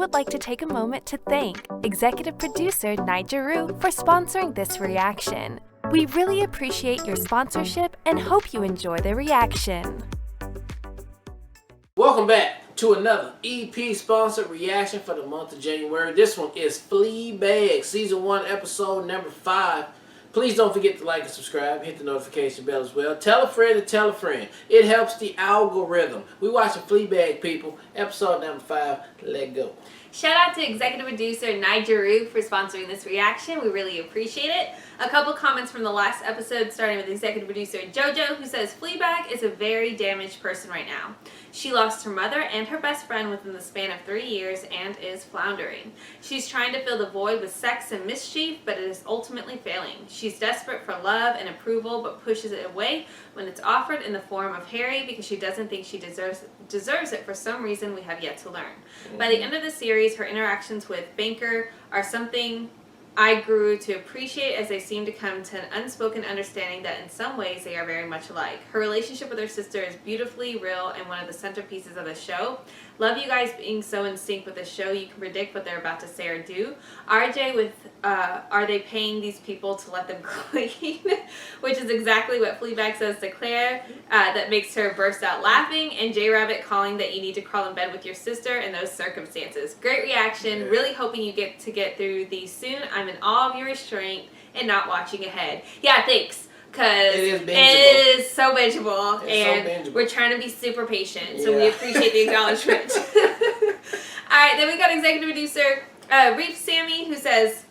would like to take a moment to thank executive producer Nigeru for sponsoring this reaction. We really appreciate your sponsorship and hope you enjoy the reaction. Welcome back to another EP sponsored reaction for the month of January. This one is Fleabag, Season 1, Episode number 5. Please don't forget to like and subscribe. Hit the notification bell as well. Tell a friend to tell a friend. It helps the algorithm. We watching Fleabag, people. Episode number 5. Let go. Shout out to executive producer Nigeru for sponsoring this reaction. We really appreciate it. A couple comments from the last episode, starting with executive producer Jojo, who says Fleabag is a very damaged person right now. She lost her mother and her best friend within the span of 3 years and is floundering. She's trying to fill the void with sex and mischief, but it is ultimately failing. She's desperate for love and approval, but pushes it away when it's offered in the form of Harry because she doesn't think she deserves it for some reason we have yet to learn. By the end of the series, her interactions with Banker are something I grew to appreciate as they seem to come to an unspoken understanding that in some ways they are very much alike. Her relationship with her sister is beautifully real and one of the centerpieces of the show. Love you guys being so in sync with the show you can predict what they're about to say or do. RJ with are they paying these people to let them clean? Which is exactly what Fleabag says to Claire, that makes her burst out laughing, and J Rabbit calling that you need to crawl in bed with your sister in those circumstances. Great reaction. Really hoping you get through these soon. I'm in awe of your restraint and not watching ahead. Yeah, thanks. Because it is so bingeable, and we're trying to be super patient, so we appreciate the acknowledgement. Alright, then we got executive producer Reef Sammy, who says,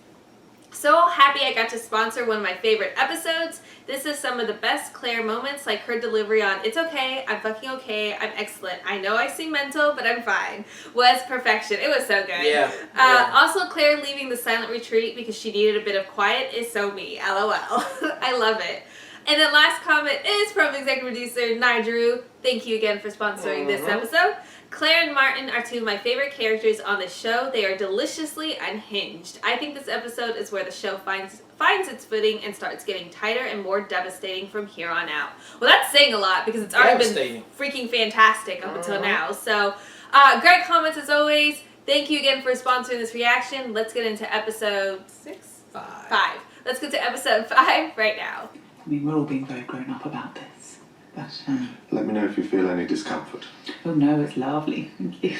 so happy I got to sponsor one of my favorite episodes. This is some of the best Claire moments, like her delivery on "It's okay, I'm fucking okay, I'm excellent. I know I seem mental, but I'm fine." Was perfection. It was so good. Yeah. Also, Claire leaving the silent retreat because she needed a bit of quiet is so me. LOL. I love it. And then last comment is from executive producer Nigeru. Thank you again for sponsoring this episode. Claire and Martin are two of my favorite characters on the show. They are deliciously unhinged. I think this episode is where the show finds its footing and starts getting tighter and more devastating from here on out. Well, that's saying a lot because it's already been freaking fantastic up until now. So, great comments as always. Thank you again for sponsoring this reaction. Let's get into episode 5. Let's get to episode 5 right now. I mean, we're all being very grown up about this, but Let me know if you feel any discomfort. Oh no, it's lovely, thank you.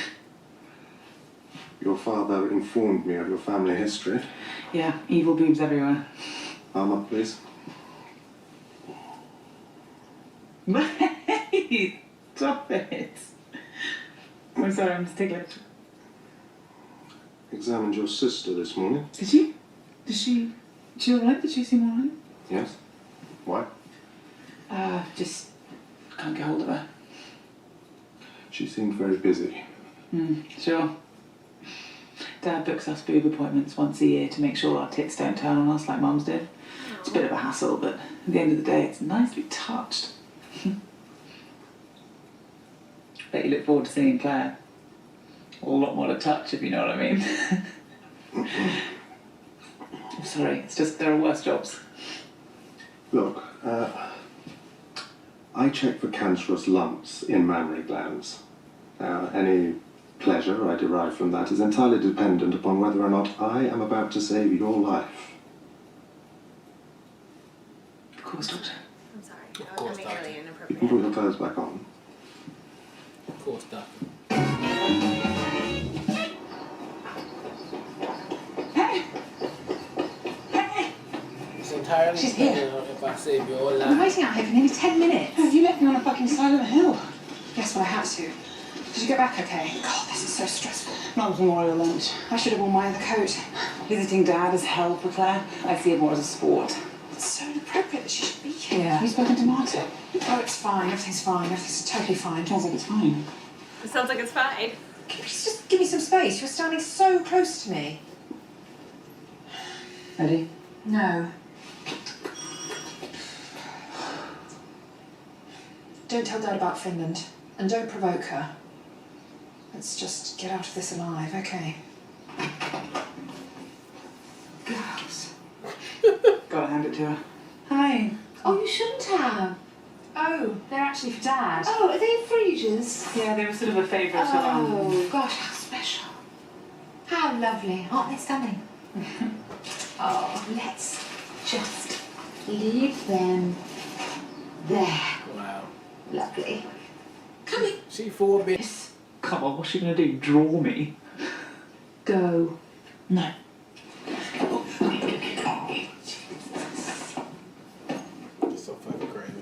Your father informed me of your family history. Yeah, evil boobs everywhere. Arm up, please. Wait, stop it. I'm sorry, I'm just ticklish. Examined your sister this morning. Did you? Is she alright? Did she seem alright? Yes. Why? Just can't get hold of her. She seemed very busy. Sure. Dad books us boob appointments once a year to make sure our tits don't turn on us like Mum's did. It's a bit of a hassle, but at the end of the day, it's nice to be touched. Bet you look forward to seeing Claire. A lot more to touch, if you know what I mean. I'm sorry, it's just there are worse jobs. Look, I check for cancerous lumps in mammary glands. Any pleasure I derive from that is entirely dependent upon whether or not I am about to save your life. Of course, Doctor. I'm sorry. Of course, I'm really You inappropriate. can put your clothes back on. Of course, Doctor. It's entirely She's here. if I save your life. I've been waiting out here for nearly 10 minutes. You left me on the fucking side of the hill. Guess what I had to. Did you get back okay? God, this is so stressful. That was Memorial lunch. I should have worn my other coat. Visiting Dad is hell for Claire. I see it more as a sport. It's so inappropriate that she should be here. Have you spoken to Martin? Oh, it's fine. Everything's fine. Everything's totally fine. Sounds like it's fine. It sounds like it's fine. Can you just give me some space? You're standing so close to me. Ready? No. Don't tell Dad about Finland. And don't provoke her. Let's just get out of this alive, okay? Girls. Gotta hand it to her. Hi. Oh, you shouldn't have. Oh, they're actually for Dad. Oh, are they freezers? Yeah, they were sort of a favourite of ours. Oh, gosh, how special. lovely. Aren't they stunning? Oh, let's just leave them there. Wow. Lovely. She 4 bits. Come on, what's she going to do? Draw me? Go. No. So fucking crazy.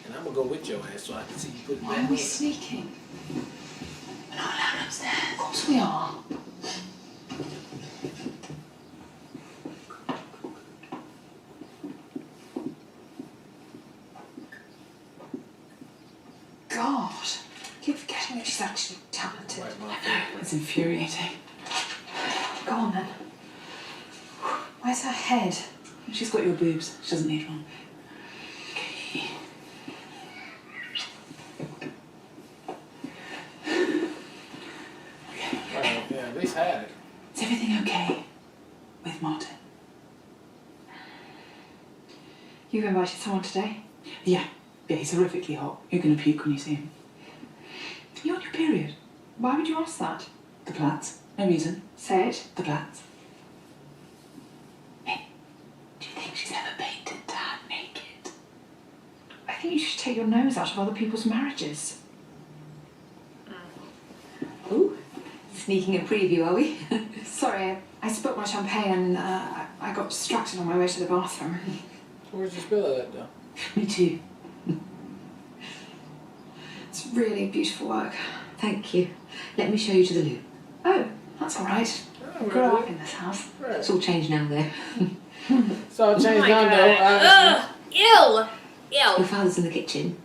And I'm gonna go with your ass so I can see you put it Why back are we in. sneaking? We're not allowed upstairs. Of course we are. God, I keep forgetting that she's actually talented. Right, Mom. It's infuriating. Go on then. Where's her head? She's got your boobs. She doesn't need one. Okay. Right, yeah, at least had it. Is everything okay with Martin? You've invited someone today? Yeah. Yeah, he's horrifically hot. You're going to puke when you see him. You're on your period. Why would you ask that? The plats. No reason. Say it. The plats. Hey, do you think she's ever painted Dad naked? I think you should take your nose out of other people's marriages. Ooh, sneaking a preview, are we? Sorry, I spilt my champagne and I got distracted on my way to the bathroom. Where'd you spill it at, though? Me too. It's really beautiful work. Thank you. Let me show you to the loo. Oh, that's all right. Oh, Grow really? up in this house. Right. It's all changed now, though. So I Oh changed my down though. god. Obviously. Ugh! Ew! Your Ew! father's in the kitchen.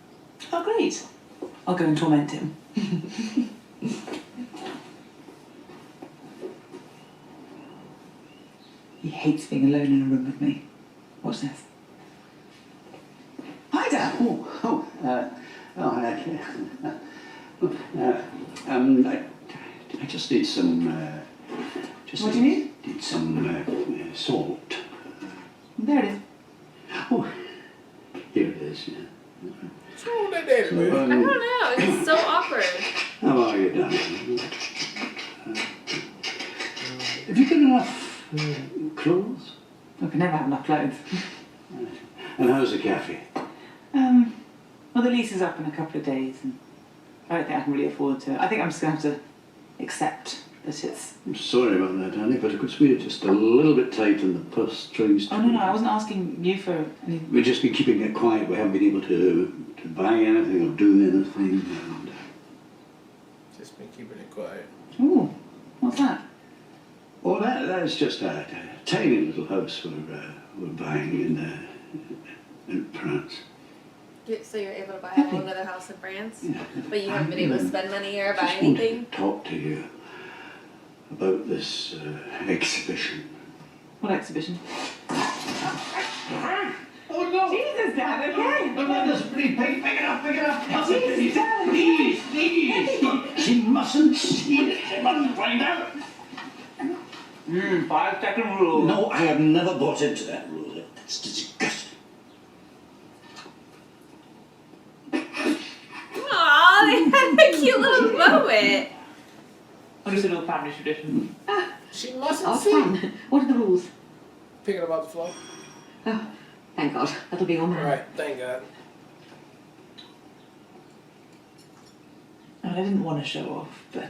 Oh, great. I'll go and torment him. He hates being alone in a room with me. Watch this. Hi, Dad. I just need some. What do you need? Need some salt. There it is. Oh, here it is. Yeah. What's wrong with that daddy, man? I don't know. It's so awkward. How are you, darling? Have you got enough clothes? I can never have enough clothes. And how's the cafe? Well, the lease is up in a couple of days, and I don't think I can really afford to. I think I'm just going to have to accept that it's... I'm sorry about that, Annie, but of course we're just a little bit tight on the purse strings. Oh, no, I wasn't asking you for any... We've just been keeping it quiet. We haven't been able to buy anything or do anything. And Just been keeping it quiet. Ooh, what's that? well, that's just a tiny little house we're buying in France. So you're able to buy a whole other house in France? But you haven't been able to spend money or buy Just wanted anything? to talk to you about this exhibition. What exhibition? Oh no! Jesus, Dad, okay? No, that's pretty big. Pick it up, pick it up. Jeez, Dad. Please, please. She mustn't see it. She mustn't find out. 5-second rule. No, I have never bought into that rule. That's disgusting. Aw, they had a cute little moment. Oh, just a little family tradition. She mustn't Oh, see. fun. What are the rules? Pick it up off the floor. Oh, thank God. That'll be all mine. Alright, thank God. I didn't want to show off, but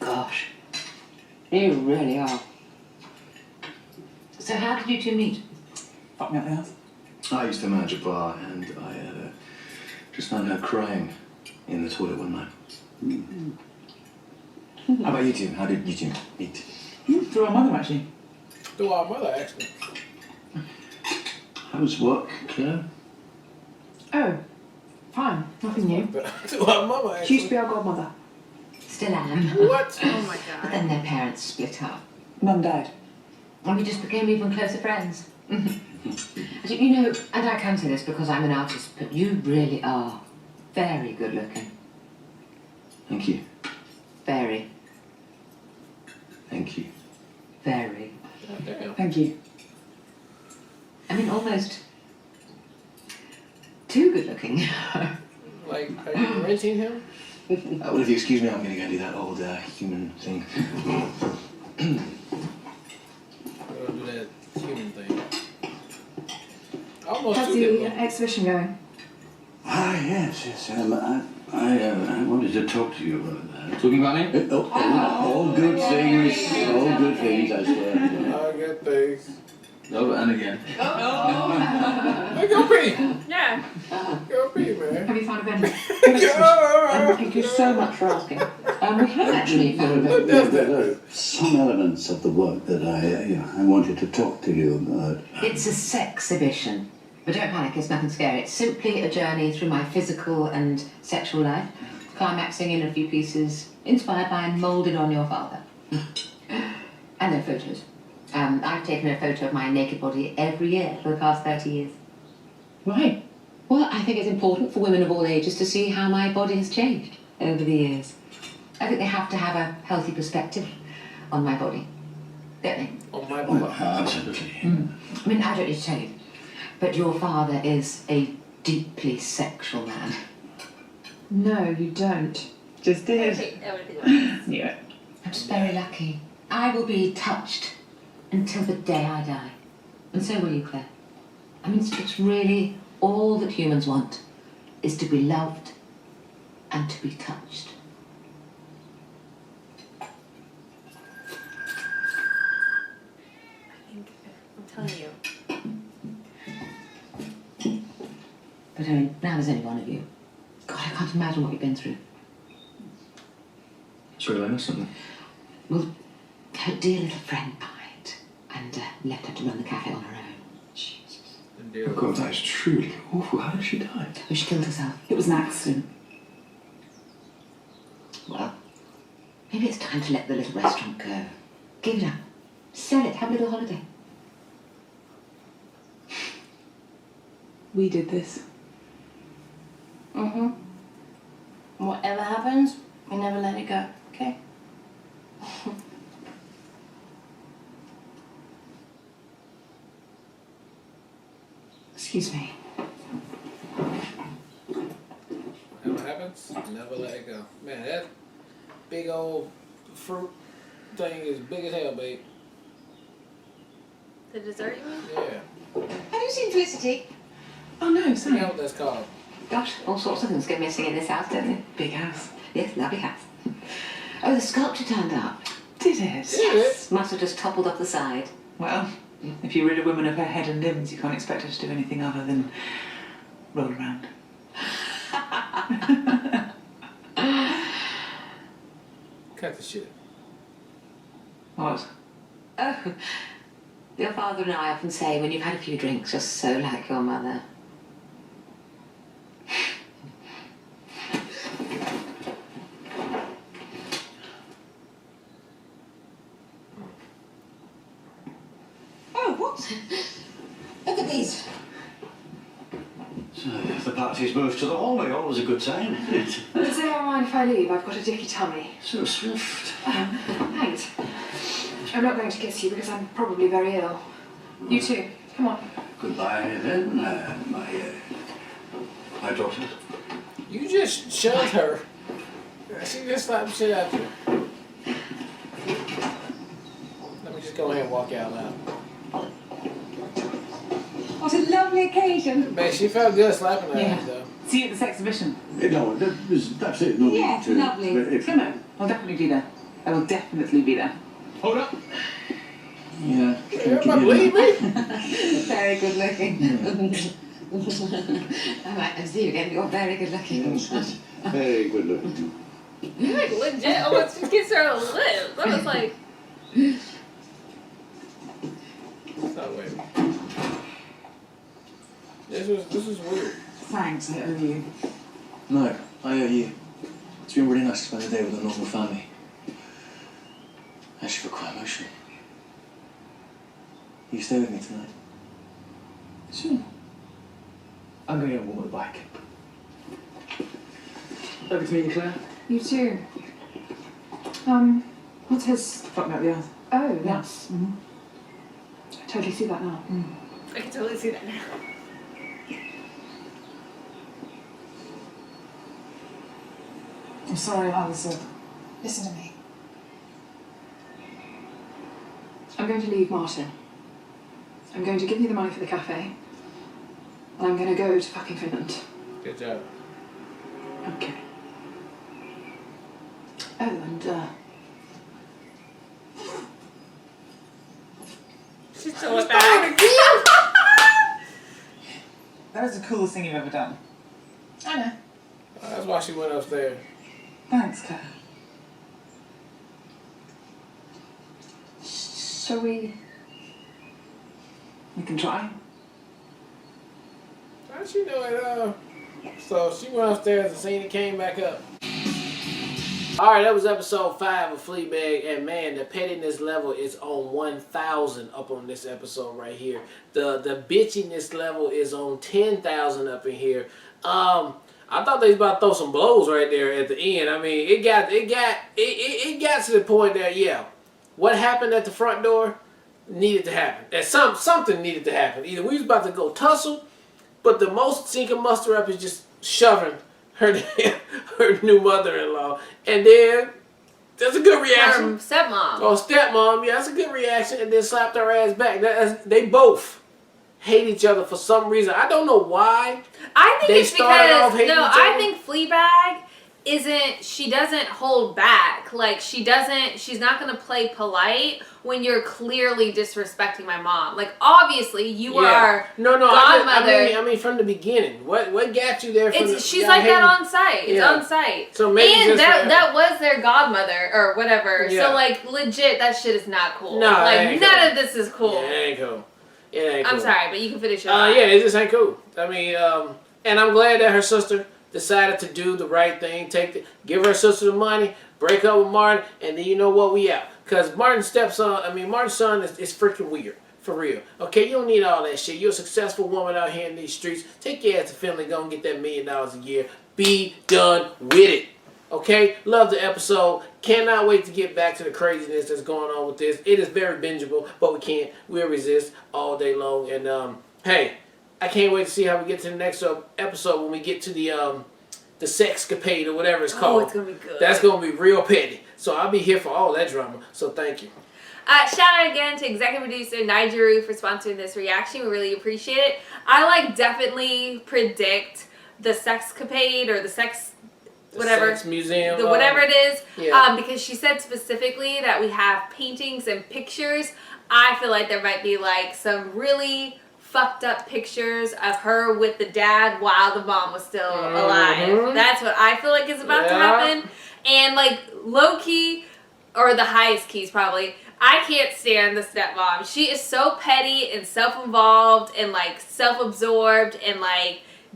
Gosh. You really are. So how did you two meet? fuck me up the house. I used to manage a bar, and I just found her crying in the toilet one night. How about you two? How did you two meet? Through our mother, actually. Through our mother, actually. How's work, Claire? Oh, fine. Nothing new. Through our mother, She used actually. to be our godmother. Still am. What? Oh my But god. then their parents split up. Mum died. And we just became even closer friends. You know, and I can say this because I'm an artist, but you really are very good looking. Thank you. Very, Thank you. very. God damn. Thank you. I mean, almost too good looking. Like, are you renting him? Well, if you excuse me, I'm going to go do that old human thing. We're gonna do that human thing. Almost How's too the good. exhibition going? Ah, yes. I wanted to talk to you about that. Talking about me? All good things. All good things, I swear. All good things. Oh, and again. Hey, go pee. Yeah. Go pee, man. Have you found a venue? Thank you so much for asking. We haven't actually found a venue. There are some elements of the work that I wanted to talk to you about. It's a sexhibition. But don't panic, it's nothing scary. It's simply a journey through my physical and sexual life, climaxing in a few pieces inspired by and moulded on your father. And their photos. I've taken a photo of my naked body every year for the past 30 years. Right. Well, I think it's important for women of all ages to see how my body has changed over the years. I think they have to have a healthy perspective on my body, don't they? On my Oh, body. absolutely. I mean, I don't need to tell you, but your father is a deeply sexual man. No, you don't. Just did. Knew it. I'm just very lucky. I will be touched until the day I die. And so will you, Claire. I mean, it's really all that humans want, is to be loved and to be touched. I'm telling you. But I mean, now there's only one of you. God, I can't imagine what you've been through. Sorry, I missed something. Well, her dear little friend died and left her to run the cafe on her own. Oh, God, that is truly awful. How did she die? Oh, she killed herself. It was an accident. Well, maybe it's time to let the little restaurant go. Give it up. Sell it. Have a little holiday. We did this. Mm-hmm. Whatever happens, we never let it go, okay? Excuse me. Whatever happens, never let it go. Man, that big old fruit thing is big as hell, babe. The dessert, you mean? Yeah. Have you seen Felicity? Oh no, I know sorry. what that's called. Gosh, all sorts of things go missing in this house, don't they? Big house. Yes, lovely house. Oh, the sculpture turned up. Did it? Yes. Must have just toppled off the side. Well, if you rid a woman of her head and limbs, you can't expect her to do anything other than roll around. Cut the shit. What? Oh, your father and I often say when you've had a few drinks, you're so like your mother. Oh, what? Look at these. So, if the party's moved to the hallway, always a good sign, isn't it? Does anyone mind if I leave? I've got a dicky tummy. So swift. Thanks. I'm not going to kiss you because I'm probably very ill. You too. Come on. Goodbye, then, my daughter. You just shoved her. She just slapped the shit out of you. Let me just go ahead and walk out loud. What a lovely occasion. Man, she felt good slapping her ass, though. See you at this exhibition. No, that's it. No Yes, need to- lovely. if- Come on. I'll definitely be there. I will definitely be there. Hold up. Yeah. Everybody believe me? Very good looking. I might never see you again. You're very good looking. Very good looking. You like legit almost just kiss her on the lips. That was like, Stop waiting. This was weird. Thanks, I owe you. No, I owe you. It's been really nice to spend the day with a normal family. I actually feel quite emotional. You stay with me tonight? Sure. I'm going to go walk the bike. Over to meet you, Claire. You too. What's his... Fuck me up the earth. Oh, that's... Mm-hmm. I totally see that now. I can totally see that now. I'm sorry, Alison. Listen to me. I'm going to leave Martin. I'm going to give you the money for the cafe. And I'm going to go to fucking Finland. Good job. Okay. Oh, and She's still it back. That was the coolest thing you've ever done. I know. That's why she went upstairs. Thanks, Claire. Shall we? We can try. How she know it? So she went upstairs and seen it, came back up. Alright, that was episode 5 of Fleabag, and man, the pettiness level is on 1,000 up on this episode right here. The bitchiness level is on 10,000 up in here. I thought they was about to throw some blows right there at the end. I mean, it got to the point that, yeah, what happened at the front door needed to happen. That something needed to happen. Either we was about to go tussle, but the most she can muster up is just shoving her new mother-in-law, and then that's a good reaction. Stepmom. Oh, stepmom, yeah, that's a good reaction, and then slapped her ass back. They both hate each other for some reason. I don't know why. I think they it's started off because hating each I other. think Fleabag she doesn't hold back. Like she's not gonna play polite when you're clearly disrespecting my mom. Like obviously you are godmother. I mean from the beginning. What got you there? She's like that on site. It's on site. So maybe and that was their godmother or whatever. Yeah. So like legit, that shit is not cool. No, like none of this is cool. Yeah, it ain't cool. It ain't cool. I'm sorry, but you can finish your yeah, it just ain't cool. I mean, and I'm glad that her sister decided to do the right thing, give her sister the money, break up with Martin, and then you know what, we out. Because Martin's son is freaking weird, for real. Okay, you don't need all that shit. You're a successful woman out here in these streets. Take your ass to Finland, go and get that $1 million a year. Be done with it. Okay, love the episode. Cannot wait to get back to the craziness that's going on with this. It is very bingeable, but we can't. We'll resist all day long. And hey, I can't wait to see how we get to the next episode when we get to the sexcapade or whatever it's called. Oh, it's gonna be good. That's gonna be real petty. So I'll be here for all that drama. So thank you. Shout out again to executive producer Nigeru for sponsoring this reaction. We really appreciate it. I definitely predict the sexcapade or the sex whatever sex museum, whatever it is. Yeah. Because she said specifically that we have paintings and pictures. I feel like there might be some really fucked up pictures of her with the dad while the mom was still alive. That's what I feel like is about to happen. And low key, or the highest keys probably, I can't stand the stepmom. She is so petty and self-involved and self-absorbed and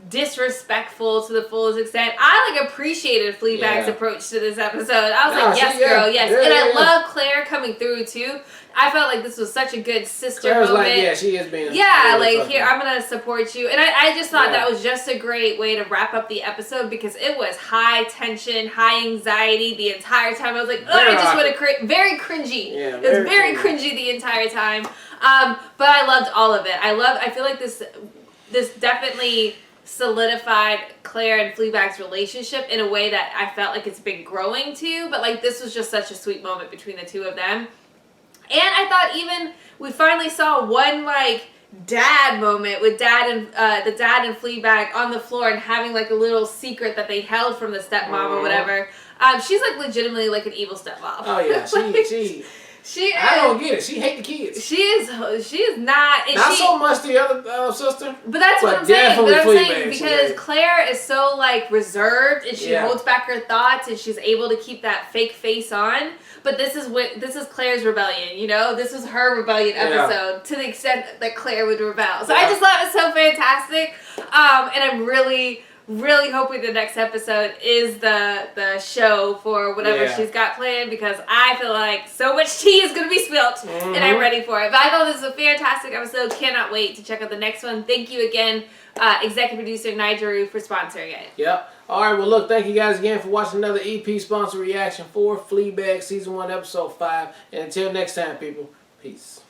disrespectful to the fullest extent. I appreciated Fleabag's approach to this episode. I was yes, girl, yes. And I love Claire coming through too. I felt like this was such a good sister Claire's moment. she is being here, I'm gonna support you. And I just thought that was just a great way to wrap up the episode because it was high tension, high anxiety the entire time. I was like, oh, I just want to very cringy. Yeah, it was very cringy the entire time. But I loved all of it. I feel like this definitely solidified Claire and Fleabag's relationship in a way that I felt like it's been growing to, but this was just such a sweet moment between the two of them. And I thought even we finally saw one dad moment with dad and the dad and Fleabag on the floor and having a little secret that they held from the stepmom or whatever. She's legitimately an evil stepmom. Oh yeah, she I don't get it. She hate the kids. She is not. And not so much the other sister. But that's what I'm saying. But I'm saying because like, Claire is so reserved and she holds back her thoughts and she's able to keep that fake face on. But this is Claire's rebellion. You know, this was her rebellion episode to the extent that Claire would rebel. So I just thought it was so fantastic, and I'm really hoping the next episode is the show for whatever she's got planned because I feel like so much tea is going to be spilt and I'm ready for it. But I thought this was a fantastic episode. Cannot wait to check out the next one. Thank you again, executive producer Nigeru, for sponsoring it. Yep. All right. Well, look, thank you guys again for watching another EP sponsor reaction for Fleabag Season 1, Episode 5. And until next time, people, peace.